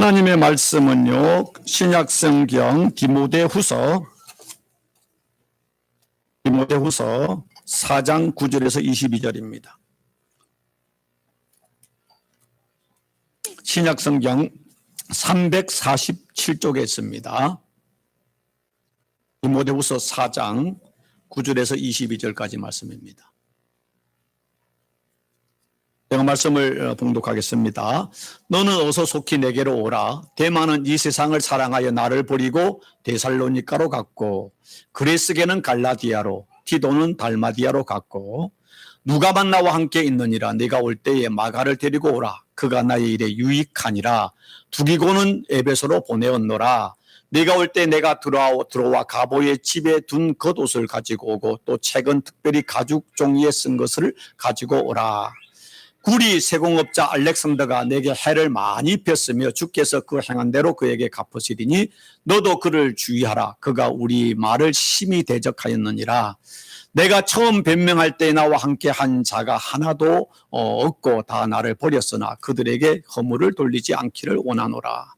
하나님의 말씀은요, 신약성경 디모데후서 4장 9절에서 22절입니다. 신약성경 347쪽에 있습니다. 디모데후서 4장 9절에서 22절까지 말씀입니다. 제가 말씀을 봉독하겠습니다. 너는 어서 속히 내게로 오라. 데마는 이 세상을 사랑하여 나를 버리고 데살로니가로 갔고, 그레스게는 갈라디아로, 티도는 달마디아로 갔고, 누가만 나와 함께 있느니라. 네가 올 때에 마가를 데리고 오라. 그가 나의 일에 유익하니라. 두기고는 에베소로 보내었노라. 네가 올 때 내가 들어와 가보의 집에 둔 겉옷을 가지고 오고, 또 책은 특별히 가죽 종이에 쓴 것을 가지고 오라. 구리 세공업자 알렉산더가 내게 해를 많이 입혔으며 주께서 그 행한 대로 그에게 갚으시리니 너도 그를 주의하라. 그가 우리 말을 심히 대적하였느니라. 내가 처음 변명할 때 나와 함께 한 자가 하나도 없고 다 나를 버렸으나 그들에게 허물을 돌리지 않기를 원하노라.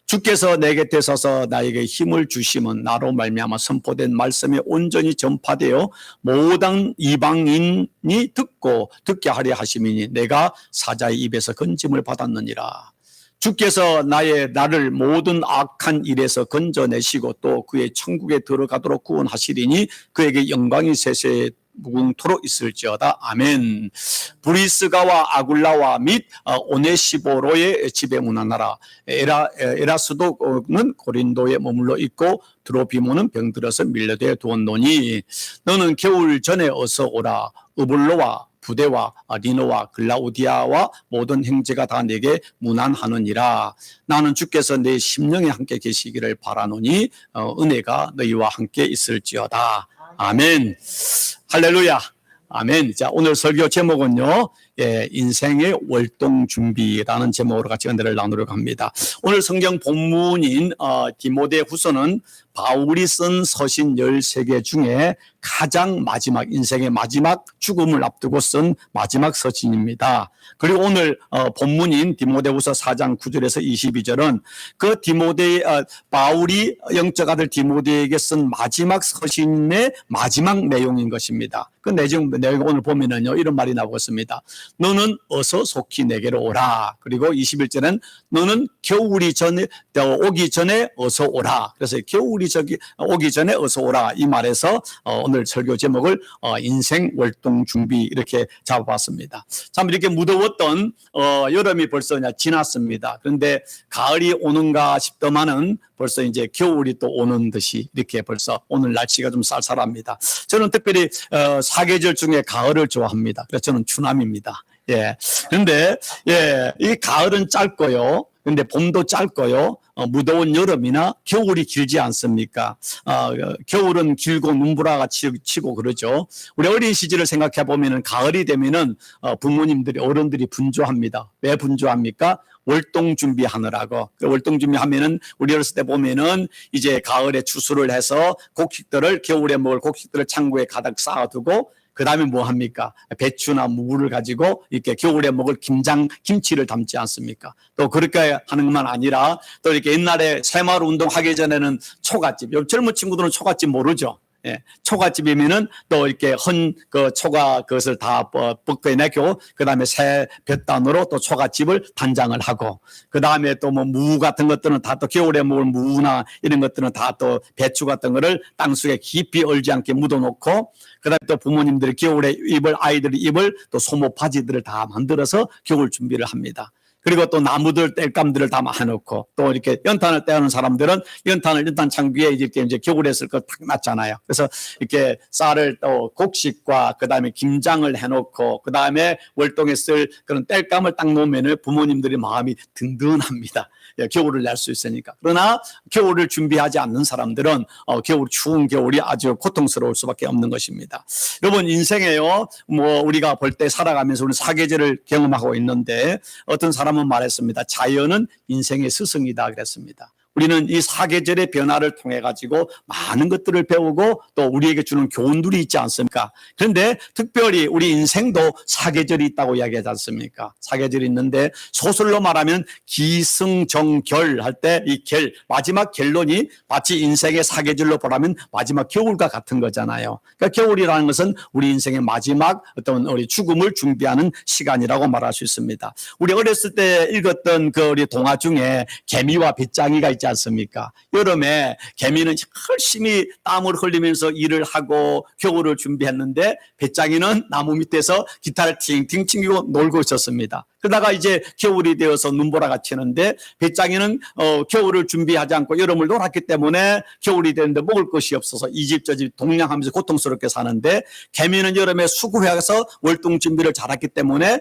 주께서 내 곁에 서서 나에게 힘을 주심은 나로 말미암아 선포된 말씀이 온전히 전파되어 모든 이방인이 듣게 하려 하심이니 내가 사자의 입에서 건짐을 받았느니라. 주께서 나를 모든 악한 일에서 건져내시고 또 그의 천국에 들어가도록 구원하시리니 그에게 영광이 세세 무궁토록 있을지어다. 아멘. 브리스가와 아굴라와 및 오네시보로의 집에 문안하라. 에라스도는 고린도에 머물러 있고 드로피모는 병들어서 밀려되어 두었노니 너는 겨울 전에 어서 오라. 으볼로와 부대와 리노와 글라우디아와 모든 형제가 다 내게 문안하느니라. 나는 주께서 내 심령에 함께 계시기를 바라노니 은혜가 너희와 함께 있을지어다. 아멘. 할렐루야. 아멘. 자, 오늘 설교 제목은요, 인생의 월동 준비라는 제목으로 같이 은혜를 나누려고 합니다. 오늘 성경 본문인 디모데후서는 바울이 쓴 서신 13개 중에 가장 마지막, 인생의 마지막 죽음을 앞두고 쓴 마지막 서신입니다. 그리고 오늘 본문인 디모데후서 4장 9절에서 22절은 그 바울이 영적 아들 디모데에게 쓴 마지막 서신의 마지막 내용인 것입니다. 그 내용 오늘 보면은요, 이런 말이 나오고 있습니다. 너는 어서 속히 내게로 오라. 그리고 21절은 너는 겨울이 오기 전에 어서 오라. 그래서 겨울이 오기 전에 어서 오라. 이 말에서 오늘 설교 제목을 인생 월동 준비 이렇게 잡아봤습니다. 참 이렇게 무더웠던 여름이 벌써 지났습니다. 그런데 가을이 오는가 싶더만은 벌써 이제 겨울이 또 오는 듯이 이렇게 벌써 오늘 날씨가 좀 쌀쌀합니다. 저는 특별히 사계절 중에 가을을 좋아합니다. 그래서 저는 추남입니다. 예. 그런데 이 가을은 짧고요. 근데 봄도 짧고요. 무더운 여름이나 겨울이 길지 않습니까? 겨울은 길고 눈보라가 치고 그러죠. 우리 어린 시절을 생각해 보면은 가을이 되면은 부모님들이 어른들이 분주합니다. 왜 분주합니까? 월동 준비하느라고. 월동 준비하면은 우리 어렸을 때 보면은 이제 가을에 추수를 해서 곡식들을 겨울에 먹을 곡식들을 창고에 가득 쌓아두고 그 다음에 뭐 합니까? 배추나 무를 가지고 이렇게 겨울에 먹을 김치를 담지 않습니까? 또 그렇게 하는 것만 아니라 또 이렇게 옛날에 새마을 운동하기 전에는 초가집, 젊은 친구들은 초가집 모르죠? 예, 초가집이면은 또 이렇게 초가 그것을 다 벗겨내고 그 다음에 새 볕단으로 또 초가집을 단장을 하고 그 다음에 또 뭐 무 같은 것들은 다 또 겨울에 먹을 무나 이런 것들은 다 또 배추 같은 거를 땅속에 깊이 얼지 않게 묻어놓고 그 다음에 또 부모님들이 겨울에 아이들이 입을 또 소모 바지들을 다 만들어서 겨울 준비를 합니다. 그리고 또 나무들, 땔감들을 다 해놓고 또 이렇게 연탄을 떼어놓은 사람들은 연탄 창기에 이렇게 이제 겨울에 쓸 거 딱 놨잖아요. 그래서 이렇게 쌀을 또 곡식과 그 다음에 김장을 해놓고 그 다음에 월동에 쓸 그런 땔감을 딱 놓으면 부모님들이 마음이 든든합니다. 겨울을 낼 수 있으니까. 그러나 겨울을 준비하지 않는 사람들은 추운 겨울이 아주 고통스러울 수밖에 없는 것입니다. 여러분 인생에요, 뭐 우리가 볼 때 살아가면서 우리 사계절을 경험하고 있는데 어떤 사람은 말했습니다. 자연은 인생의 스승이다 그랬습니다. 우리는 이 사계절의 변화를 통해 가지고 많은 것들을 배우고 또 우리에게 주는 교훈들이 있지 않습니까? 그런데 특별히 우리 인생도 사계절이 있다고 이야기하지 않습니까? 사계절이 있는데 소설로 말하면 기승전결 할 때 이 결, 마지막 결론이 마치 인생의 사계절로 보라면 마지막 겨울과 같은 거잖아요. 그러니까 겨울이라는 것은 우리 인생의 마지막 어떤 우리 죽음을 준비하는 시간이라고 말할 수 있습니다. 우리 어렸을 때 읽었던 그 우리 동화 중에 개미와 빗장이가 있지 않습니까? 여름에 개미는 열심히 땀을 흘리면서 일을 하고 겨울을 준비했는데 빗장이는 나무 밑에서 기타를 팅팅 치고 놀고 있었습니다. 그러다가 이제 겨울이 되어서 눈보라가 치는데 빗장이는 겨울을 준비하지 않고 여름을 놀았기 때문에 겨울이 되는데 먹을 것이 없어서 이 집 저 집 동냥하면서 고통스럽게 사는데 개미는 여름에 수고해서 월동 준비를 잘했기 때문에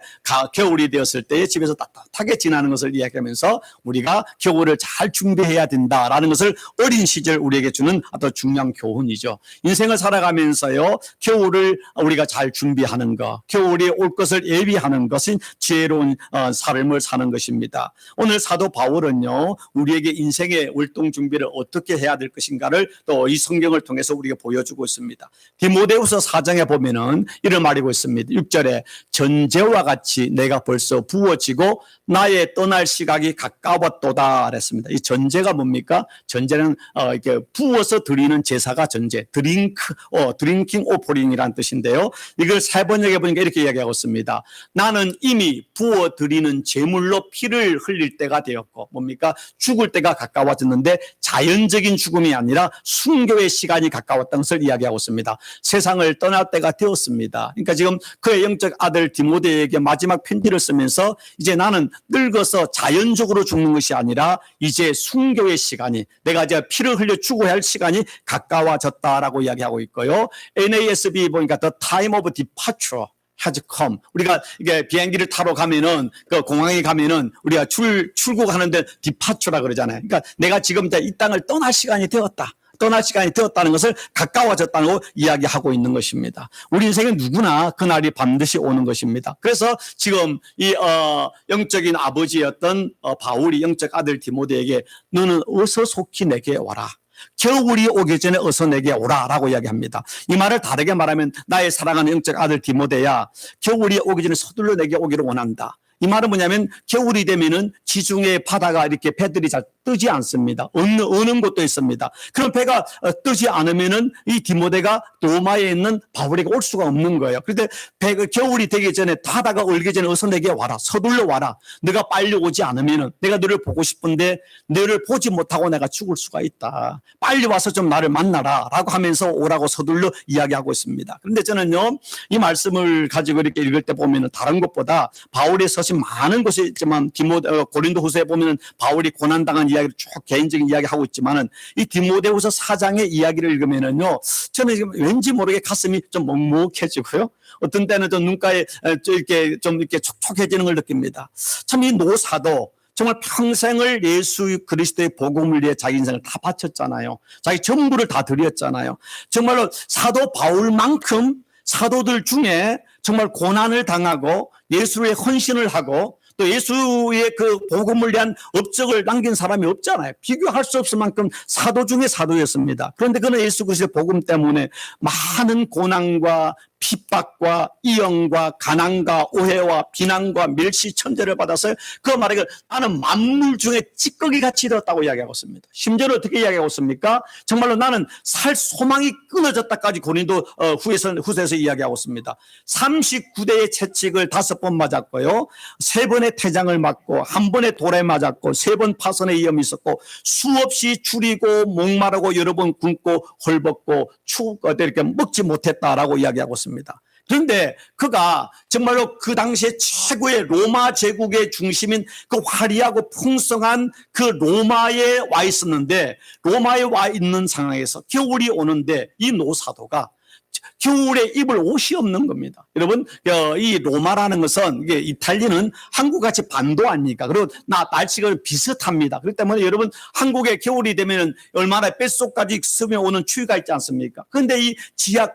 겨울이 되었을 때 집에서 따뜻하게 지나는 것을 이야기하면서 우리가 겨울을 잘 준비해야 된다라는 것을 어린 시절 우리에게 주는 아주 중요한 교훈이죠. 인생을 살아가면서요, 겨울을 우리가 잘 준비하는 것, 겨울이 올 것을 예비하는 것은 지혜로운 삶을 사는 것입니다. 오늘 사도 바울은요, 우리에게 인생의 월동 준비를 어떻게 해야 될 것인가를 또 이 성경을 통해서 우리가 보여주고 있습니다. 디모데후서 4장에 보면은 이런 말이고 있습니다. 6절에 전제와 같이 내가 벌써 부어지고 나의 떠날 시각이 가까웠도다 그랬습니다. 이 전제가 뭡니까? 전제는 이렇게 부어서 드리는 제사가 전제, 드링킹 오퍼링이라는 뜻인데요. 이걸 세 번역해 보니까 이렇게 이야기하고 있습니다. 나는 이미 부어 드리는 제물로 피를 흘릴 때가 되었고, 뭡니까? 죽을 때가 가까워졌는데 자연적인 죽음이 아니라 순교의 시간이 가까웠다는 것을 이야기하고 있습니다. 세상을 떠날 때가 되었습니다. 그러니까 지금 그의 영적 아들 디모데에게 마지막 편지를 쓰면서 이제 나는 늙어서 자연적으로 죽는 것이 아니라 이제 순교의 시간이, 내가 이제 피를 흘려 죽어야 할 시간이 가까워졌다라고 이야기하고 있고요. NASB 보니까 The time of departure has come. 우리가 이게 비행기를 타러 가면은 그 공항에 가면은 우리가 출국하는데 디파처라 그러잖아요. 그러니까 내가 지금 이제 이 땅을 떠날 시간이 되었다. 떠날 시간이 되었다는 것을 가까워졌다는 거 이야기하고 있는 것입니다. 우리 인생은 누구나 그날이 반드시 오는 것입니다. 그래서 지금 이 영적인 아버지였던 바울이 영적 아들 디모데에게 너는 어서 속히 내게 와라. 겨울이 오기 전에 어서 내게 오라라고 이야기합니다. 이 말을 다르게 말하면 나의 사랑하는 영적 아들 디모데야, 겨울이 오기 전에 서둘러 내게 오기를 원한다. 이 말은 뭐냐면 겨울이 되면은 지중해 바다가 이렇게 배들이 잘 뜨지 않습니다. 어는 곳도 있습니다. 그런 배가 뜨지 않으면은 이 디모데가 로마에 있는 바울에게 올 수가 없는 거예요. 그런데 배가 겨울이 되기 전에 바다가 얼기 전에 어서 내게 와라. 서둘러 와라. 내가 빨리 오지 않으면은 내가 너를 보고 싶은데 너를 보지 못하고 내가 죽을 수가 있다. 빨리 와서 좀 나를 만나라라고 하면서 오라고 서둘러 이야기하고 있습니다. 그런데 저는요, 이 말씀을 가지고 이렇게 읽을 때 보면은 다른 것보다 바울의 서신 많은 것이 있지만 고린도후서에 보면은 바울이 고난당한 이야기를 쭉 개인적인 이야기하고 있지만은 이 디모데후서 4장의 이야기를 읽으면은요, 저는 지금 왠지 모르게 가슴이 좀 먹먹해지고요. 어떤 때는 좀 눈가에 좀 이렇게 촉촉해지는 걸 느낍니다. 참 이 노사도 정말 평생을 예수 그리스도의 복음을 위해 자기 인생을 다 바쳤잖아요. 자기 전부를 다 드렸잖아요. 정말로 사도 바울만큼 사도들 중에 정말 고난을 당하고 예수의 헌신을 하고 또 예수의 그 복음을 위한 업적을 남긴 사람이 없잖아요. 비교할 수 없을 만큼 사도 중에 사도였습니다. 그런데 그는 예수 그리스도의 복음 때문에 많은 고난과 핍박과 이영과 가난과 오해와 비난과 멸시 천대를 받아서 그 말에 나는 만물 중에 찌꺼기 같이 되었다고 이야기하고 있습니다. 심지어는 어떻게 이야기하고 있습니까? 정말로 나는 살 소망이 끊어졌다까지 고린도 후서에서 이야기하고 있습니다. 39대의 채찍을 5번 맞았고요. 3번의 태장을 맞고 1번의 돌에 맞았고 3번 파선의 위험이 있었고 수없이 줄이고 목마르고 여러 번 굶고 헐벗고 이렇게 먹지 못했다라고 이야기하고 있습니다. 그런데 그가 정말로 그 당시에 최고의 로마 제국의 중심인 그 화려하고 풍성한 그 로마에 와 있었는데, 로마에 와 있는 상황에서 겨울이 오는데 이 노사도가 겨울에 입을 옷이 없는 겁니다. 여러분, 이 로마라는 것은 이게 이탈리아는 한국같이 반도 아닙니까? 그리고 날씨가 비슷합니다. 그렇기 때문에 여러분 한국의 겨울이 되면 얼마나 뼛속까지 스며오는 추위가 있지 않습니까? 그런데 이 지하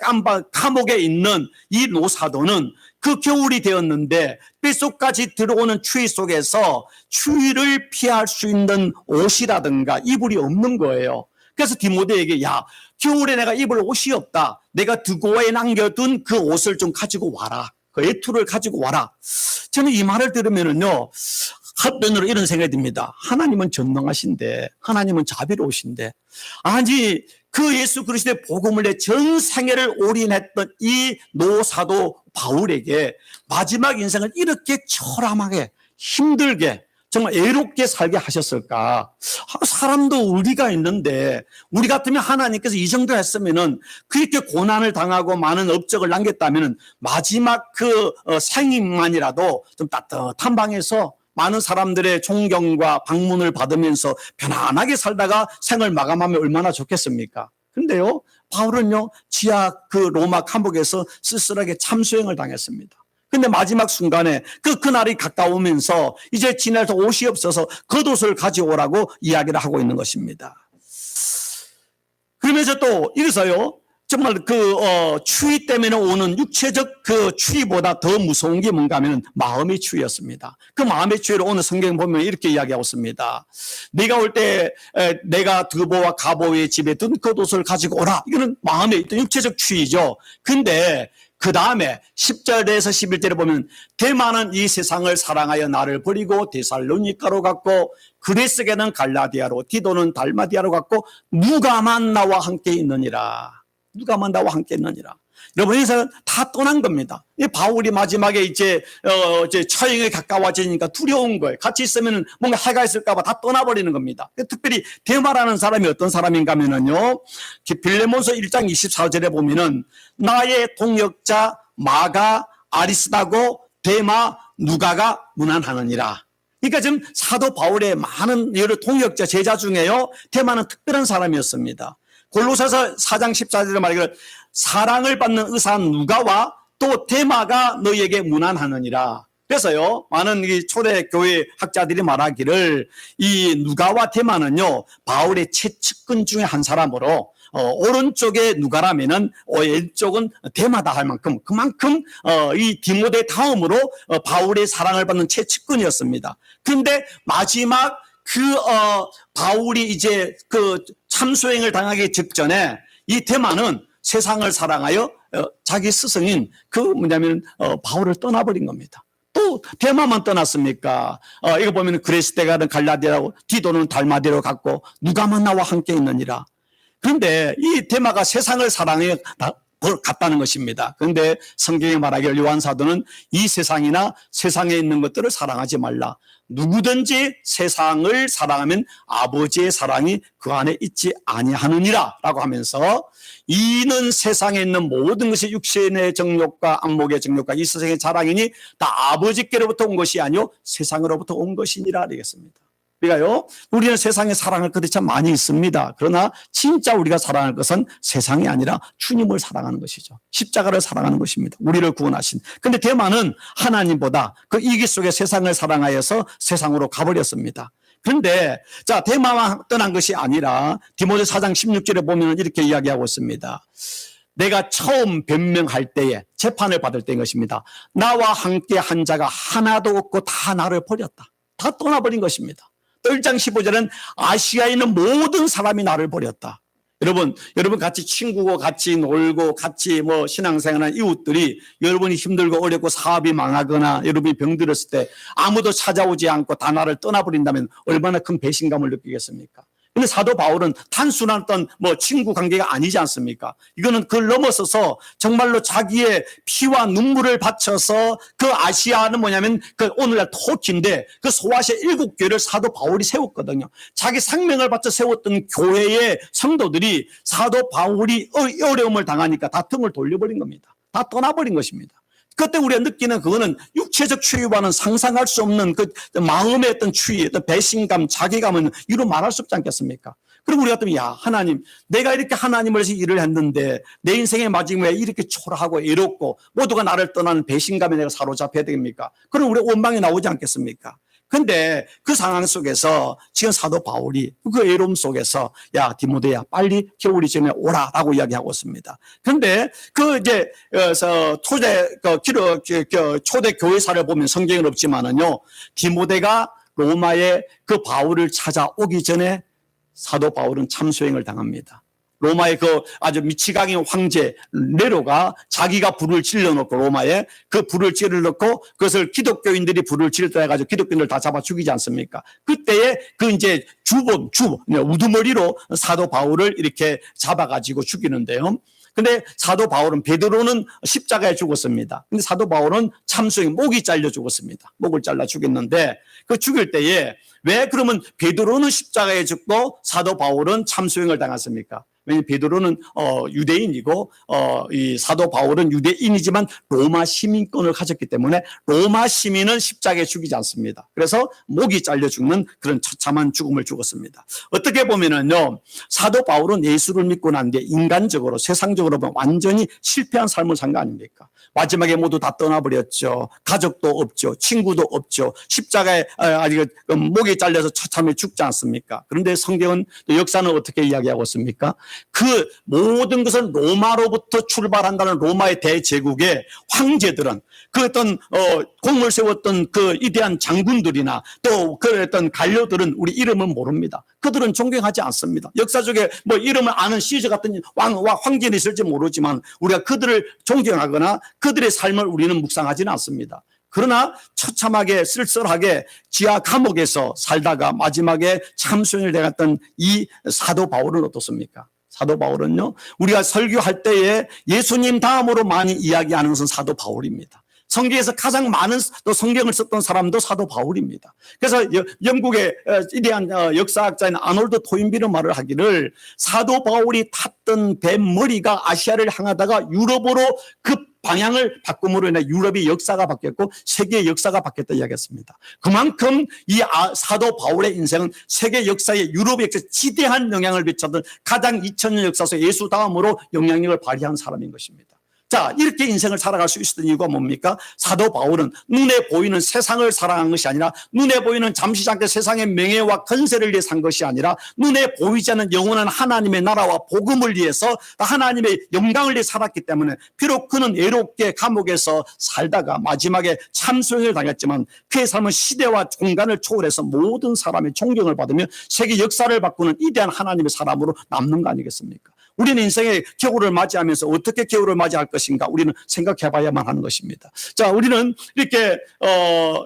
감옥에 있는 이 노사도는 그 겨울이 되었는데 뼛속까지 들어오는 추위 속에서 추위를 피할 수 있는 옷이라든가 이불이 없는 거예요. 그래서 디모데에게 야, 겨울에 내가 입을 옷이 없다. 내가 드고에 남겨둔 그 옷을 좀 가지고 와라. 그 외투를 가지고 와라. 저는 이 말을 들으면은요, 한편으로 이런 생각이 듭니다. 하나님은 전능하신데, 하나님은 자비로우신데, 아니 그 예수 그리스도의 복음을 내 전 생애를 올인했던 이 노사도 바울에게 마지막 인생을 이렇게 처람하게 힘들게 정말 애롭게 살게 하셨을까? 사람도 우리가 있는데 우리 같으면 하나님께서 이 정도 했으면은 그렇게 고난을 당하고 많은 업적을 남겼다면은 마지막 그 생일만이라도 좀 따뜻한 방에서 많은 사람들의 존경과 방문을 받으면서 편안하게 살다가 생을 마감하면 얼마나 좋겠습니까? 그런데요, 바울은요, 지하 그 로마 감옥에서 쓸쓸하게 참수행을 당했습니다. 근데 마지막 순간에 그날이 가까우면서 이제 지내서 옷이 없어서 겉옷을 가져오라고 이야기를 하고 있는 것입니다. 그러면서 또 이래서요, 정말 추위 때문에 오는 육체적 그 추위보다 더 무서운 게 뭔가 하면 마음의 추위였습니다. 그 마음의 추위를 오늘 성경 보면 이렇게 이야기하고 있습니다. 네가 올 때 내가 드보와 가보의 집에 든 겉옷을 가지고 오라. 이거는 마음에 있던 육체적 추위죠. 근데 그 다음에 10절에서 11절에 보면 대만은 이 세상을 사랑하여 나를 버리고 데살로니가로 갔고 그리스게는 갈라디아로 디도는 달마디아로 갔고 누가만 나와 함께 있느니라. 누가만 나와 함께 있느니라. 여러분, 여기서 다 떠난 겁니다. 이 바울이 마지막에 이제 처형에 가까워지니까 두려운 거예요. 같이 있으면 뭔가 해가 있을까봐 다 떠나버리는 겁니다. 특별히 데마라는 사람이 어떤 사람인가 하면은요, 빌레몬서 1장 24절에 보면은 나의 동역자 마가 아리스다고 데마 누가가 문안하느니라. 그러니까 지금 사도 바울의 많은 여러 동역자 제자 중에요, 데마는 특별한 사람이었습니다. 골로새서 4장 14절에 말하기를 사랑을 받는 의사 누가와 또 데마가 너희에게 문안하느니라. 그래서요, 많은 이 초대교회 학자들이 말하기를 이 누가와 데마는요, 바울의 최측근 중에 한 사람으로 오른쪽에 누가라면은 왼쪽은 데마다 할 만큼 그만큼 이 디모데 다음으로 바울의 사랑을 받는 최측근이었습니다. 근데 마지막 바울이 이제 참수행을 당하기 직전에 이 데마는 세상을 사랑하여 자기 스승인 바울을 떠나버린 겁니다. 또 데마만 떠났습니까? 이거 보면 그리스도가는 갈라디아라고 디도는 달마디로 갔고 누가만 나와 함께 있느니라. 그런데 이 데마가 세상을 사랑해 갔다는 것입니다. 그런데 성경에 말하기를 요한사도는 이 세상이나 세상에 있는 것들을 사랑하지 말라. 누구든지 세상을 사랑하면 아버지의 사랑이 그 안에 있지 아니하느니라 라고 하면서 이는 세상에 있는 모든 것이 육신의 정욕과 안목의 정욕과 이 세상의 자랑이니 다 아버지께로부터 온 것이 아니요 세상으로부터 온 것이니라 되겠습니다. 우리가요, 우리는 세상의 사랑할 것이 참 많이 있습니다. 그러나 진짜 우리가 사랑할 것은 세상이 아니라 주님을 사랑하는 것이죠. 십자가를 사랑하는 것입니다. 우리를 구원하신. 근데 데마는 하나님보다 그 이기 속에 세상을 사랑하여서 세상으로 가버렸습니다. 그런데 자, 데마만 떠난 것이 아니라 디모데 4장 16절에 보면 이렇게 이야기하고 있습니다. 내가 처음 변명할 때에 재판을 받을 때인 것입니다. 나와 함께 한 자가 하나도 없고 다 나를 버렸다. 다 떠나버린 것입니다. 또 1장 15절은 아시아에 있는 모든 사람이 나를 버렸다. 여러분 같이 친구고 같이 놀고 같이 신앙생활하는 이웃들이 여러분이 힘들고 어렵고 사업이 망하거나 여러분이 병들었을 때 아무도 찾아오지 않고 다 나를 떠나버린다면 얼마나 큰 배신감을 느끼겠습니까? 근데 사도 바울은 단순한 어떤 친구 관계가 아니지 않습니까? 이거는 그걸 넘어서서 정말로 자기의 피와 눈물을 바쳐서 그 아시아는 뭐냐면 그 오늘날 터키인데 그 소아시아 7교회를 사도 바울이 세웠거든요. 자기 생명을 바쳐 세웠던 교회의 성도들이 사도 바울이 어려움을 당하니까 다 등을 돌려버린 겁니다. 다 떠나버린 것입니다. 그때 우리가 느끼는 그거는 육체적 추위와는 상상할 수 없는 그 마음의 어떤 추위, 어떤 배신감, 자괴감은 이루 말할 수 없지 않겠습니까? 그리고 우리 같으면 야 하나님 내가 이렇게 하나님을 위해서 일을 했는데 내 인생의 마지막에 이렇게 초라하고 외롭고 모두가 나를 떠나는 배신감에 내가 사로잡혀야 됩니까? 그럼 우리 원망이 나오지 않겠습니까? 근데 그 상황 속에서 지금 사도 바울이 그 외로움 속에서 야 디모데야 빨리 겨울이 전에 오라라고 이야기하고 있습니다. 그런데 그 이제 초대 교회사를 보면 성경은 없지만은요 디모데가 로마에 그 바울을 찾아오기 전에 사도 바울은 참수행을 당합니다. 로마의 그 아주 미치광이 황제 네로가 자기가 불을 질러놓고 로마에 그 불을 질러놓고 그것을 기독교인들이 불을 질렀다 해가지고 기독교인들 다 잡아 죽이지 않습니까? 그때에 그 이제 우두머리로 사도 바울을 이렇게 잡아가지고 죽이는데요. 근데 사도 바울은 베드로는 십자가에 죽었습니다. 근데 사도 바울은 참수행 목이 잘려 죽었습니다. 목을 잘라 죽였는데 그 죽일 때에 왜 그러면 베드로는 십자가에 죽고 사도 바울은 참수행을 당했습니까? 왜냐하면 베드로는 유대인이고 이 사도 바울은 유대인이지만 로마 시민권을 가졌기 때문에 로마 시민은 십자가에 죽이지 않습니다. 그래서 목이 잘려 죽는 그런 처참한 죽음을 죽었습니다. 어떻게 보면은요 사도 바울은 예수를 믿고 난 뒤에 인간적으로 세상적으로 보면 완전히 실패한 삶을 산 거 아닙니까? 마지막에 모두 다 떠나버렸죠. 가족도 없죠. 친구도 없죠. 십자가에 목이 잘려서 처참해 죽지 않습니까? 그런데 성경은 또 역사는 어떻게 이야기하고 있습니까? 그 모든 것은 로마로부터 출발한다는 로마의 대제국의 황제들은 그 어떤 공을 세웠던 그 위대한 장군들이나 또 그 어떤 관료들은 우리 이름은 모릅니다. 그들은 존경하지 않습니다. 역사 속에 뭐 이름을 아는 시저 같은 황제는 있을지 모르지만 우리가 그들을 존경하거나 그들의 삶을 우리는 묵상하지는 않습니다. 그러나 처참하게 쓸쓸하게 지하 감옥에서 살다가 마지막에 참수행을 당했던 이 사도 바울은 어떻습니까? 사도 바울은요 우리가 설교할 때에 예수님 다음으로 많이 이야기하는 것은 사도 바울입니다. 성경에서 가장 많은 또 성경을 썼던 사람도 사도 바울입니다. 그래서 영국의 위대한 역사학자인 아놀드 토인비는 말을 하기를 사도 바울이 탔던 배 머리가 아시아를 향하다가 유럽으로 급 방향을 바꿈으로 인해 유럽의 역사가 바뀌었고 세계의 역사가 바뀌었다 이야기했습니다. 그만큼 이 사도 바울의 인생은 세계 역사에 유럽의 역사에 지대한 영향을 미쳤던 가장 2000년 역사 속 예수 다음으로 영향력을 발휘한 사람인 것입니다. 자, 이렇게 인생을 살아갈 수 있었던 이유가 뭡니까? 사도 바울은 눈에 보이는 세상을 사랑한 것이 아니라 눈에 보이는 잠시 잠깐 세상의 명예와 건세를 위해 산 것이 아니라 눈에 보이지 않는 영원한 하나님의 나라와 복음을 위해서 하나님의 영광을 위해 살았기 때문에 비록 그는 외롭게 감옥에서 살다가 마지막에 참수행을 당했지만 그의 삶은 시대와 공간을 초월해서 모든 사람의 존경을 받으며 세계 역사를 바꾸는 위대한 하나님의 사람으로 남는 거 아니겠습니까? 우리는 인생의 겨울을 맞이하면서 어떻게 겨울을 맞이할 것인가 우리는 생각해 봐야만 하는 것입니다. 자, 우리는 이렇게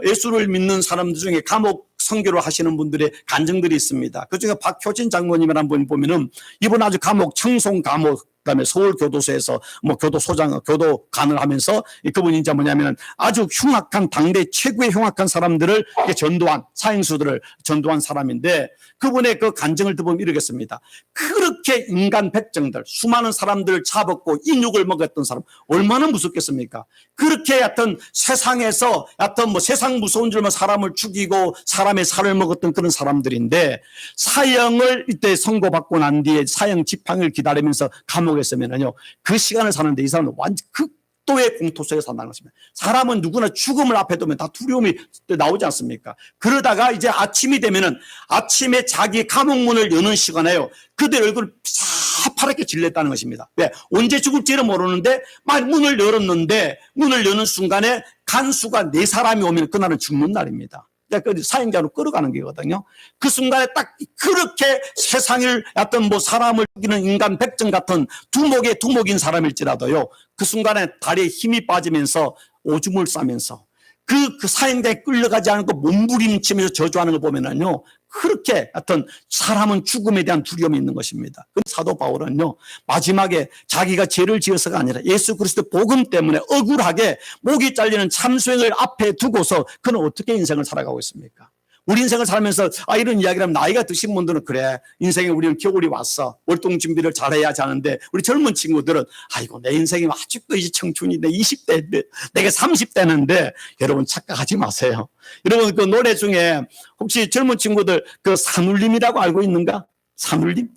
예수를 믿는 사람들 중에 감옥 선교를 하시는 분들의 간증들이 있습니다. 그중에 박효진 장모님이라는 분 보면은 이분 아주 청송 감옥 그다음에 서울교도소에서 뭐 교도소장, 교도관을 하면서 그분이 이제 뭐냐면 아주 흉악한 당대 최고의 흉악한 사람들을 전도한 사형수들을 전도한 사람인데 그분의 그 간증을 들어보면 이러겠습니다. 그렇게 인간 백정들 수많은 사람들을 잡았고 인육을 먹었던 사람 얼마나 무섭겠습니까? 그렇게 하여튼 세상에서 하여튼 뭐 세상 무서운 줄만 사람을 죽이고 사람의 살을 먹었던 그런 사람들인데 사형을 이때 선고받고 난 뒤에 사형 집행을 기다리면서 감옥에 있으면은요 그 시간을 사는데 이 사람은 완전 극도의 공포 속에 산다는 것입니다. 사람은 누구나 죽음을 앞에 두면 다 두려움이 나오지 않습니까? 그러다가 이제 아침이 되면은 아침에 자기 감옥문을 여는 시간에요 그들 얼굴을 새파랗게 질렸다는 것입니다. 왜? 언제 죽을지는 모르는데 막 문을 열었는데 문을 여는 순간에 간수가 4사람이 오면 그날은 죽는 날입니다. 그 사형자로 끌어가는 거거든요. 그 순간에 딱 그렇게 세상을 어떤 뭐 사람을 죽이는 인간 백정 같은 두목인 사람일지라도요. 그 순간에 다리에 힘이 빠지면서 오줌을 싸면서 그 사형자에 끌려가지 않고 몸부림치면서 저주하는 걸 보면은요. 그렇게 어떤 사람은 죽음에 대한 두려움이 있는 것입니다. 그 사도 바울은요 마지막에 자기가 죄를 지어서가 아니라 예수 그리스도 복음 때문에 억울하게 목이 잘리는 참수행을 앞에 두고서 그는 어떻게 인생을 살아가고 있습니까? 우리 인생을 살면서 이런 이야기를 하면 나이가 드신 분들은 그래 인생에 우리는 겨울이 왔어 월동 준비를 잘해야지 하는데 우리 젊은 친구들은 아이고 내 인생이 아직도 이제 청춘이 내 20대인데 내가 30대는데 여러분 착각하지 마세요. 여러분 그 노래 중에 혹시 젊은 친구들 그 산울림이라고 알고 있는가? 산울림?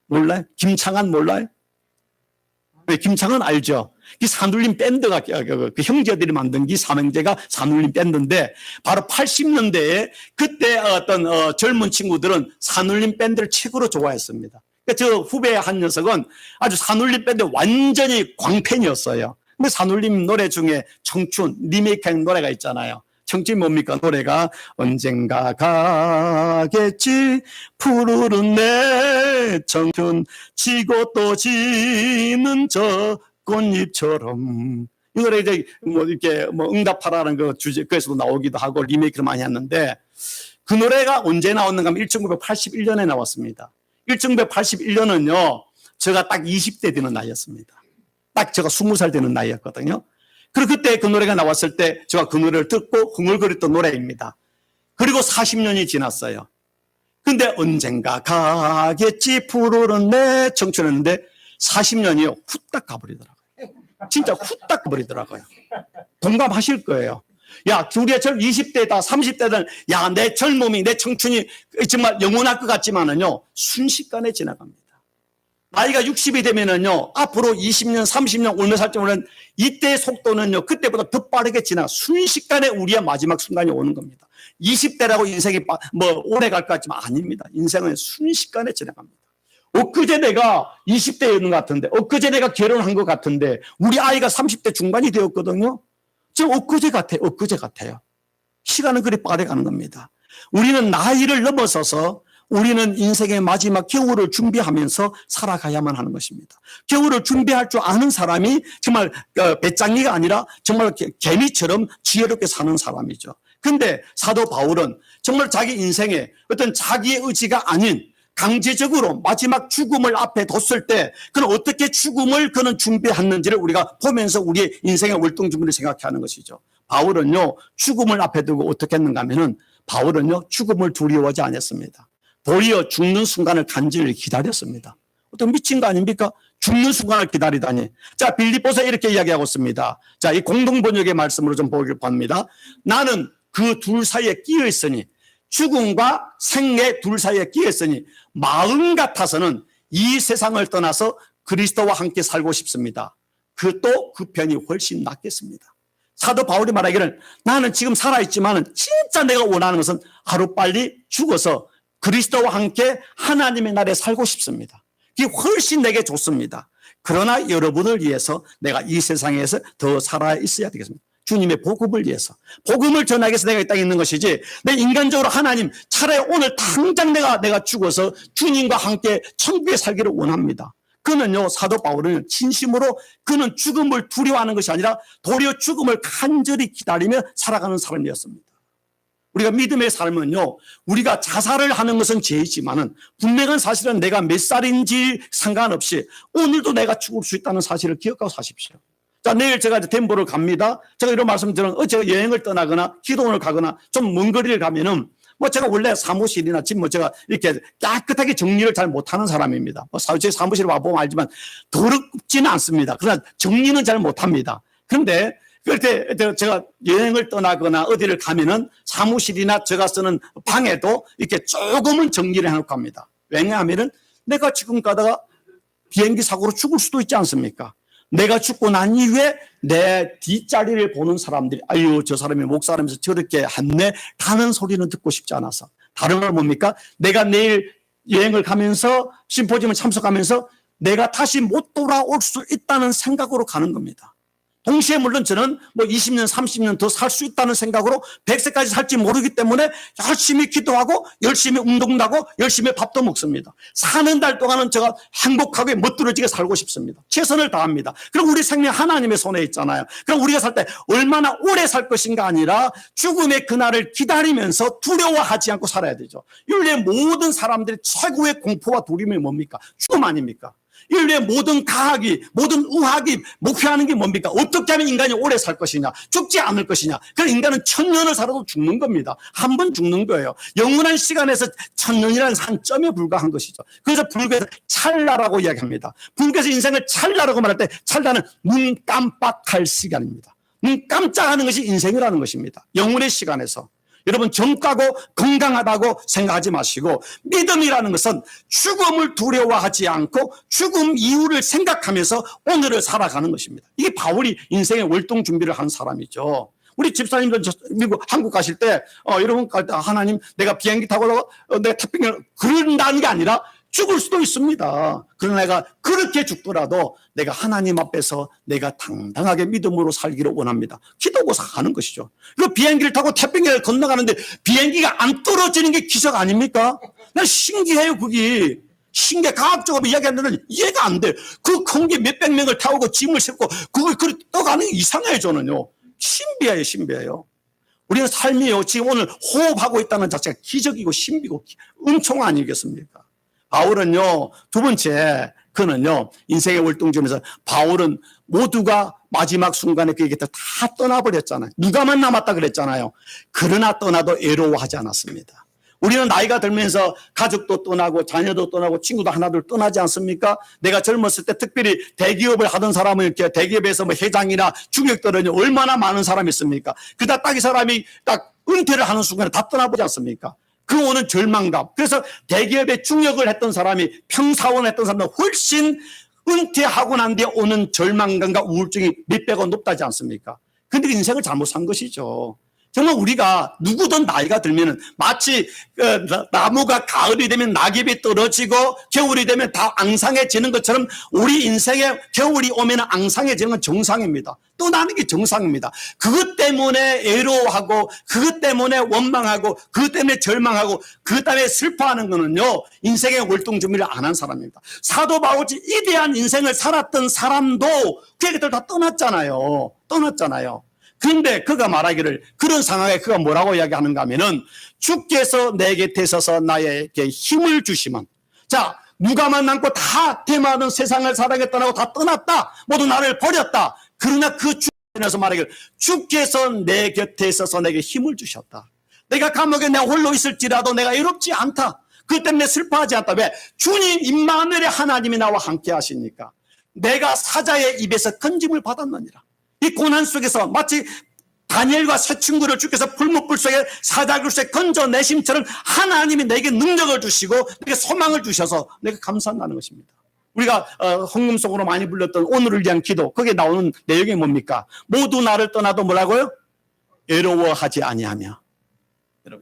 몰라요? 김창완 몰라요? 네, 김창완 알죠? 이 산울림 밴드가 그 형제들이 만든 이 삼형제가 산울림 밴드인데 바로 80년대에 그때 어떤 젊은 친구들은 산울림 밴드를 최고로 좋아했습니다. 그러니까 저 후배 한 녀석은 아주 산울림 밴드 완전히 광팬이었어요. 근데 산울림 노래 중에 청춘 리메이크한 노래가 있잖아요. 청춘이 뭡니까? 노래가 언젠가 가겠지 푸르른 내 청춘 지고 또 지는 저 꽃잎처럼. 이 노래 이제 뭐 이렇게 뭐 응답하라는 그 주제 그에서도 나오기도 하고 리메이크를 많이 했는데 그 노래가 언제 나왔는가 하면 1981년에 나왔습니다. 1981년은요 제가 딱 20대 되는 나이였습니다. 딱 제가 20살 되는 나이였거든요. 그리고 그때 그 노래가 나왔을 때 제가 그 노래를 듣고 흥얼거렸던 노래입니다. 그리고 40년이 지났어요. 근데 언젠가 가겠지 푸르른 내 청춘이었는데 40년이요 후딱 가버리더라고요. 진짜 후딱 가버리더라고요. 동감하실 거예요. 야, 우리가 20대다 30대는 야, 내 젊음이 내 청춘이 정말 영원할 것 같지만은요 순식간에 지나갑니다. 나이가 60이 되면은요 앞으로 20년 30년 얼마 살지 모르는 이때의 속도는요 그때보다 더 빠르게 지나 순식간에 우리의 마지막 순간이 오는 겁니다. 20대라고 인생이 뭐 오래 갈 것 같지만 아닙니다. 인생은 순식간에 지나갑니다. 엊그제 내가 20대였는 것 같은데 엊그제 내가 결혼한 것 같은데 우리 아이가 30대 중반이 되었거든요. 지금 엊그제 같아요. 엊그제 같아요. 시간은 그리 빠르게 가는 겁니다. 우리는 나이를 넘어서서 우리는 인생의 마지막 겨울을 준비하면서 살아가야만 하는 것입니다. 겨울을 준비할 줄 아는 사람이 정말 배짱이가 아니라 정말 개미처럼 지혜롭게 사는 사람이죠. 근데 사도 바울은 정말 자기 인생에 어떤 자기의 의지가 아닌 강제적으로 마지막 죽음을 앞에 뒀을 때 그는 어떻게 죽음을 그는 준비했는지를 우리가 보면서 우리의 인생의 월등준비를 생각해야 하는 것이죠. 바울은요 죽음을 앞에 두고 어떻게 했는가 하면은 바울은요 죽음을 두려워하지 않았습니다. 도리어 죽는 순간을 간절히 기다렸습니다. 어떤 미친 거 아닙니까? 죽는 순간을 기다리다니. 자, 빌립보서 이렇게 이야기하고 있습니다. 자, 이 공동번역의 말씀으로 좀 보길 바랍니다. 나는 그 둘 사이에 끼어 있으니 죽음과 생애 둘 사이에 끼어 있으니 마음 같아서는 이 세상을 떠나서 그리스도와 함께 살고 싶습니다. 그 편이 훨씬 낫겠습니다. 사도 바울이 말하기를 나는 지금 살아있지만 진짜 내가 원하는 것은 하루빨리 죽어서 그리스도와 함께 하나님의 나라에 살고 싶습니다. 그게 훨씬 내게 좋습니다. 그러나 여러분을 위해서 내가 이 세상에서 더 살아 있어야 되겠습니다. 주님의 복음을 위해서. 복음을 전하기 위해서 내가 이 땅에 있는 것이지 내 인간적으로 하나님 차라리 오늘 당장 내가 죽어서 주님과 함께 천국에 살기를 원합니다. 그는요 사도 바울은 진심으로 그는 죽음을 두려워하는 것이 아니라 도리어 죽음을 간절히 기다리며 살아가는 사람이었습니다. 우리가 믿음의 삶은요 우리가 자살을 하는 것은 죄이지만은 분명한 사실은 내가 몇 살인지 상관없이 오늘도 내가 죽을 수 있다는 사실을 기억하고 사십시오. 자, 내일 제가 덴버를 갑니다. 제가 이런 말씀 드리면 제가 여행을 떠나거나 기도원을 가거나 좀 먼 거리를 가면은 뭐 제가 원래 사무실이나 집 뭐 제가 이렇게 깨끗하게 정리를 잘 못하는 사람입니다. 제 사무실에 와보면 알지만 더럽지는 않습니다. 그러나 정리는 잘 못합니다. 그런데 그럴 때 제가 여행을 떠나거나 어디를 가면은 사무실이나 제가 쓰는 방에도 이렇게 조금은 정리를 해놓고 합니다. 왜냐하면은 내가 지금 가다가 비행기 사고로 죽을 수도 있지 않습니까? 내가 죽고 난 이후에 내 뒷자리를 보는 사람들이 아유 저 사람이 목사라면서 저렇게 했네 하는 소리는 듣고 싶지 않아서 다른 말 뭡니까? 내가 내일 여행을 가면서 심포지엄을 참석하면서 내가 다시 못 돌아올 수 있다는 생각으로 가는 겁니다. 동시에 물론 저는 뭐 20년 30년 더 살 수 있다는 생각으로 100세까지 살지 모르기 때문에 열심히 기도하고 열심히 운동도 하고 열심히 밥도 먹습니다. 사는 달 동안은 제가 행복하게 멋들어지게 살고 싶습니다. 최선을 다합니다. 그럼 우리 생명 하나님의 손에 있잖아요. 그럼 우리가 살 때 얼마나 오래 살 것인가 아니라 죽음의 그날을 기다리면서 두려워하지 않고 살아야 되죠. 인류의 모든 사람들의 최고의 공포와 두려움이 뭡니까? 죽음 아닙니까? 인류의 모든 과학이 모든 의학이 목표하는 게 뭡니까? 어떻게 하면 인간이 오래 살 것이냐 죽지 않을 것이냐. 그래서 인간은 1000년을 살아도 죽는 겁니다. 한 번 죽는 거예요. 영원한 시간에서 1000년이라는 한 점에 불과한 것이죠. 그래서 불교에서 찰나라고 이야기합니다. 불교에서 인생을 찰나라고 말할 때 찰나는 눈 깜빡할 시간입니다. 눈 깜짝하는 것이 인생이라는 것입니다. 영혼의 시간에서 여러분 정가고 건강하다고 생각하지 마시고 믿음이라는 것은 죽음을 두려워하지 않고 죽음 이후를 생각하면서 오늘을 살아가는 것입니다. 이게 바울이 인생의 월동 준비를 한 사람이죠. 우리 집사님들 미국 한국 가실 때 여러분 하나님 내가 비행기 타고 내가 태평양 그런다는 게 아니라 죽을 수도 있습니다. 그러나 내가 그렇게 죽더라도 내가 하나님 앞에서 내가 당당하게 믿음으로 살기를 원합니다. 기도고 사는 것이죠. 그 비행기를 타고 태평양을 건너가는데 비행기가 안 떨어지는 게 기적 아닙니까? 난 신기해요. 그게 신기해. 과학적으로 이야기하는데 이해가 안 돼. 그空기 몇백 명을 타고 짐을 싣고 그걸 떠가는 게 이상해요. 저는요. 신비해요. 신비해요. 우리는 삶이요. 지금 오늘 호흡하고 있다는 자체가 기적이고 신비고 은총 아니겠습니까? 바울은요, 두 번째, 그는요, 인생의 월동점에서 바울은 모두가 마지막 순간에 그 곁을 다 떠나버렸잖아요. 누가만 남았다 그랬잖아요. 그러나 떠나도 애로워하지 않았습니다. 우리는 나이가 들면서 가족도 떠나고 자녀도 떠나고 친구도 하나둘 떠나지 않습니까? 내가 젊었을 때 특별히 대기업을 하던 사람은 이렇게 대기업에서 뭐 회장이나 중역들은 얼마나 많은 사람이 있습니까? 그다 딱 이 사람이 딱 은퇴를 하는 순간에 다 떠나보지 않습니까? 그 오는 절망감. 그래서 대기업에 중역을 했던 사람이 평사원을 했던 사람은 훨씬 은퇴하고 난 뒤에 오는 절망감과 우울증이 몇 배가 높다지 않습니까? 근데 인생을 잘못 산 것이죠. 정말 우리가 누구든 나이가 들면은 마치 나무가 가을이 되면 낙엽이 떨어지고 겨울이 되면 다 앙상해지는 것처럼 우리 인생에 겨울이 오면 앙상해지는 건 정상입니다. 떠나는 게 정상입니다. 그것 때문에 애로워하고 그것 때문에 원망하고 그것 때문에 절망하고 그것 때문에 슬퍼하는 거는요, 인생의 월동 준비를 안 한 사람입니다. 사도 바울이 위대한 인생을 살았던 사람도 그 얘기들 다 떠났잖아요. 그런데 그가 말하기를 그런 상황에 그가 뭐라고 이야기하는가 하면은 주께서 내 곁에 있어서 나에게 힘을 주시면, 자, 누가만 남고 다 대마하던 세상을 사랑에 떠나고 다 떠났다. 모두 나를 버렸다. 그러나 그 주께서 말하기를 주께서 내 곁에 있어서 내게 힘을 주셨다. 내가 감옥에 내가 홀로 있을지라도 내가 외롭지 않다. 그 때문에 슬퍼하지 않다. 왜? 주님 임마누엘의 하나님이 나와 함께 하시니까. 내가 사자의 입에서 건짐을 받았느니라. 이 고난 속에서 마치 다니엘과 세 친구를 주께서 풀무불 속에 사자굴 속에 건져내심처럼 하나님이 내게 능력을 주시고 내게 소망을 주셔서 내가 감사한다는 것입니다. 우리가 헌금 속으로 많이 불렀던 오늘을 위한 기도, 거기에 나오는 내용이 뭡니까? 모두 나를 떠나도 뭐라고요? 애로워하지 아니하며,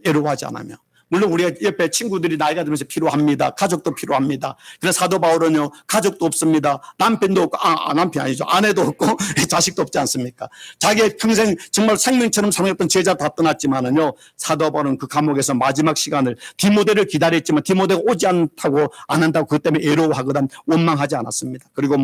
애로워하지 않으며. 물론 우리가 옆에 친구들이 나이가 들면서 필요합니다. 가족도 필요합니다. 그래서 사도 바울은요, 가족도 없습니다. 남편도 없고, 남편 아니죠. 아내도 없고, 자식도 없지 않습니까? 자기의 평생 정말 생명처럼 사랑했던 제자 다 떠났지만은요, 사도 바울은 그 감옥에서 마지막 시간을 디모데를 기다렸지만 디모데가 오지 않다고, 안 한다고 그것 때문에 애로워하거나 원망하지 않았습니다. 그리고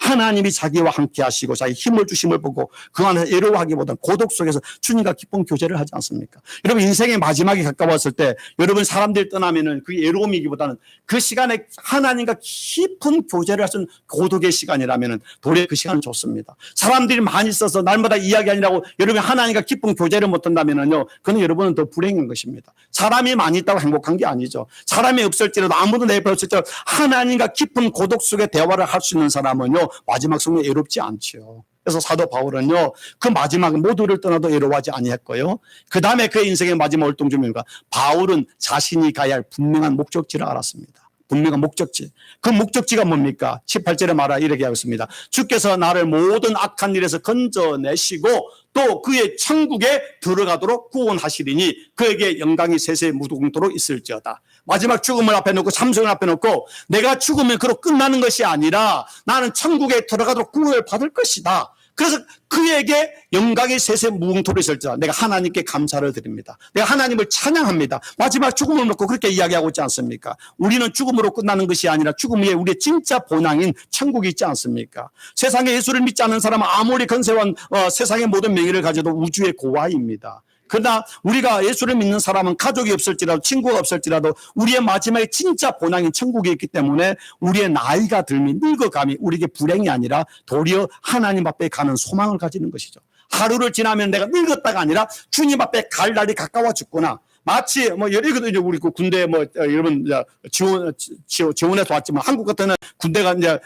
하나님이 자기와 함께 하시고 자기 힘을 주심을 보고 그 안에서 애로워하기보다는 고독 속에서 주님과 기쁜 교제를 하지 않습니까? 여러분, 인생의 마지막이 가까웠을 때 여러분 사람들 떠나면은 그 애로움이기보다는 그 시간에 하나님과 깊은 교제를 할 수 있는 고독의 시간이라면은 도리어 그 시간은 좋습니다. 사람들이 많이 있어서 날마다 이야기하느라고 여러분이 하나님과 깊은 교제를 못한다면은요, 그건 여러분은 더 불행한 것입니다. 사람이 많이 있다고 행복한 게 아니죠. 사람이 없을지라도 아무도 내 옆에 없을지라도 하나님과 깊은 고독 속에 대화를 할 수 있는 사람은요, 마지막 순간에 애롭지 않죠. 그래서 사도 바울은요, 그 마지막 모두를 떠나도 애로워하지 아니했고요. 그 다음에 그의 인생의 마지막 활동중입니다. 바울은 자신이 가야 할 분명한 목적지를 알았습니다. 분명한 목적지. 그 목적지가 뭡니까? 18절에 말하 이렇게 하고 있습니다. 주께서 나를 모든 악한 일에서 건져내시고 또 그의 천국에 들어가도록 구원하시리니 그에게 영광이 세세 무궁토록 있을지어다. 마지막 죽음을 앞에 놓고 참성을 앞에 놓고 내가 죽으면 그로 끝나는 것이 아니라 나는 천국에 들어가도록 구원을 받을 것이다. 그래서 그에게 영광이 세세 무궁토록 있을지어다. 내가 하나님께 감사를 드립니다. 내가 하나님을 찬양합니다. 마지막 죽음을 놓고 그렇게 이야기하고 있지 않습니까? 우리는 죽음으로 끝나는 것이 아니라 죽음 위에 우리의 진짜 본향인 천국이 있지 않습니까? 세상에 예수를 믿지 않는 사람은 아무리 건세한 세상의 모든 명예를 가져도 우주의 고아입니다. 그러나 우리가 예수를 믿는 사람은 가족이 없을지라도 친구가 없을지라도 우리의 마지막에 진짜 본향인 천국에 있기 때문에 우리의 나이가 들면 늙어감이 우리에게 불행이 아니라 도리어 하나님 앞에 가는 소망을 가지는 것이죠. 하루를 지나면 내가 늙었다가 아니라 주님 앞에 갈 날이 가까워 죽구나. 마치 여기도 이제 우리 그 군대 여러분 지원해서 왔지만 한국 같은 경우는 군대가 이제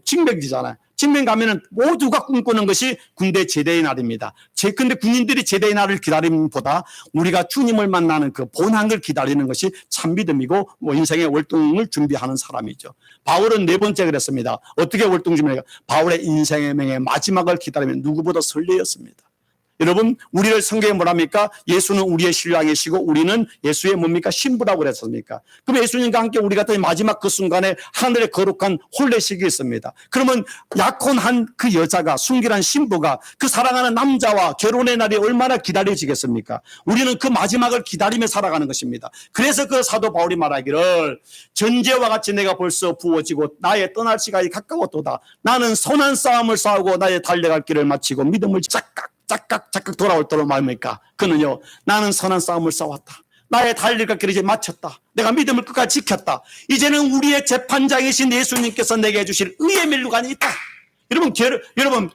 징병지잖아요. 직면 가면은 모두가 꿈꾸는 것이 군대 제대의 날입니다. 근데 군인들이 제대의 날을 기다림보다 우리가 주님을 만나는 그 본향을 기다리는 것이 참 믿음이고 인생의 월동을 준비하는 사람이죠. 바울은 네 번째 그랬습니다. 어떻게 월동 준비할까? 바울의 인생의 명의 마지막을 기다리면 누구보다 설레었습니다. 여러분, 우리를 성경에 뭐랍니까? 예수는 우리의 신랑이시고 우리는 예수의 뭡니까? 신부라고 그랬습니까? 그럼 예수님과 함께 우리가 또 마지막 그 순간에 하늘의 거룩한 혼례식이 있습니다. 그러면 약혼한 그 여자가, 순결한 신부가 그 사랑하는 남자와 결혼의 날이 얼마나 기다려지겠습니까? 우리는 그 마지막을 기다리며 살아가는 것입니다. 그래서 그 사도 바울이 말하기를 전제와 같이 내가 벌써 부어지고 나의 떠날 시간이 가까웠도다. 나는 선한 싸움을 싸우고 나의 달려갈 길을 마치고 믿음을 짝깍 돌아올도록 말입니까? 그는요, 나는 선한 싸움을 싸웠다. 나의 달려갈 길을 이제 마쳤다. 내가 믿음을 끝까지 지켰다. 이제는 우리의 재판장이신 예수님께서 내게 주실 의의 면류관이 있다. 여러분,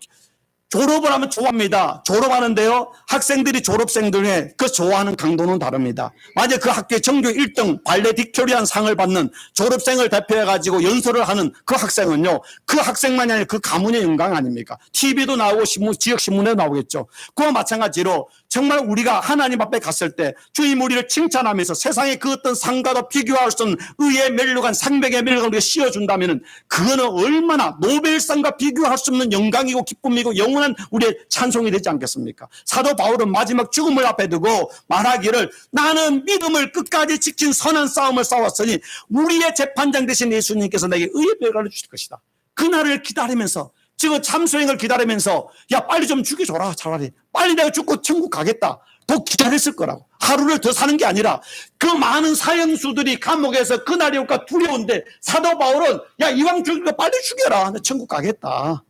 졸업을 하면 좋아합니다. 졸업하는데요, 학생들이 졸업생들의 그 좋아하는 강도는 다릅니다. 만약 그 학교의 전교 1등 발레딕토리안 상을 받는 졸업생을 대표해가지고 연설을 하는 그 학생은요, 그 학생만이 아니라 그 가문의 영광 아닙니까? TV도 나오고 지역신문에도 나오겠죠. 그와 마찬가지로 정말 우리가 하나님 앞에 갔을 때 주님 우리를 칭찬하면서 세상의 그 어떤 상과도 비교할 수 없는 의의 면류관, 상백의 면류관을 우리가 씌워준다면 그거는 얼마나 노벨상과 비교할 수 없는 영광이고 기쁨이고 영원한 우리의 찬송이 되지 않겠습니까? 사도 바울은 마지막 죽음을 앞에 두고 말하기를 나는 믿음을 끝까지 지킨 선한 싸움을 싸웠으니 우리의 재판장 되신 예수님께서 내게 의의 면류관을 주실 것이다. 그날을 기다리면서 지금 참소행을 기다리면서 야 빨리 좀 죽여줘라. 차라리 빨리 내가 죽고 천국 가겠다. 더 기다렸을 거라고. 하루를 더 사는 게 아니라 그 많은 사형수들이 감옥에서 그날이 올까 두려운데 사도 바울은 야 이왕 죽일 거 빨리 죽여라. 나 천국 가겠다.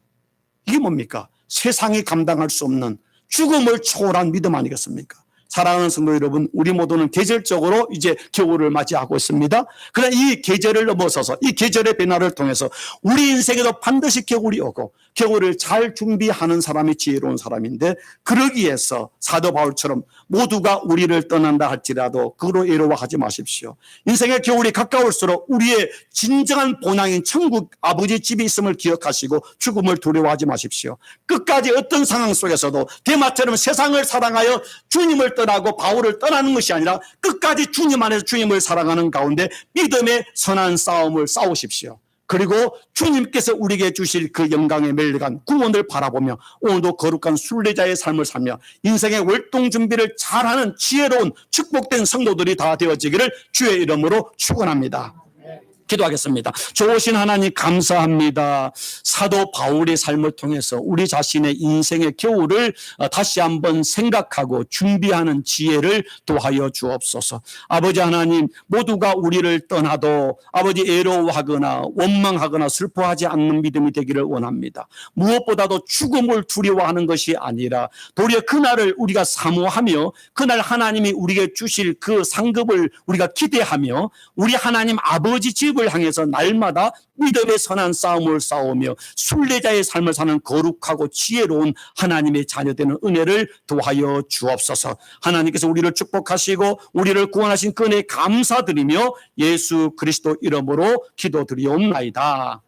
이게 뭡니까? 세상이 감당할 수 없는 죽음을 초월한 믿음 아니겠습니까? 사랑하는 성도 여러분, 우리 모두는 계절적으로 이제 겨울을 맞이하고 있습니다. 그러나 이 계절을 넘어서서 이 계절의 변화를 통해서 우리 인생에도 반드시 겨울이 오고 겨울을 잘 준비하는 사람이 지혜로운 사람인데 그러기 위해서 사도 바울처럼 모두가 우리를 떠난다 할지라도 그로 외로워하지 마십시오. 인생의 겨울이 가까울수록 우리의 진정한 본향인 천국 아버지 집이 있음을 기억하시고 죽음을 두려워하지 마십시오. 끝까지 어떤 상황 속에서도 데마처럼 세상을 사랑하여 주님을 떠나고 바울을 떠나는 것이 아니라 끝까지 주님 안에서 주님을 사랑하는 가운데 믿음의 선한 싸움을 싸우십시오. 그리고 주님께서 우리에게 주실 그 영광의 멸류관 구원을 바라보며 오늘도 거룩한 순례자의 삶을 살며 인생의 월동 준비를 잘하는 지혜로운 축복된 성도들이 다 되어지기를 주의 이름으로 축원합니다. 기도하겠습니다. 좋으신 하나님 감사합니다. 사도 바울의 삶을 통해서 우리 자신의 인생의 겨울을 다시 한번 생각하고 준비하는 지혜를 도하여 주옵소서. 아버지 하나님, 모두가 우리를 떠나도 아버지 애로워하거나 원망하거나 슬퍼하지 않는 믿음이 되기를 원합니다. 무엇보다도 죽음을 두려워하는 것이 아니라 도리어 그날을 우리가 사모하며 그날 하나님이 우리에게 주실 그 상급을 우리가 기대하며 우리 하나님 아버지 집을 향해서 날마다 믿음의 선한 싸움을 싸우며 순례자의 삶을 사는 거룩하고 지혜로운 하나님의 자녀되는 은혜를 도하여 주옵소서. 하나님께서 우리를 축복하시고 우리를 구원하신 그 은혜에 감사드리며 예수 그리스도 이름으로 기도드리옵나이다.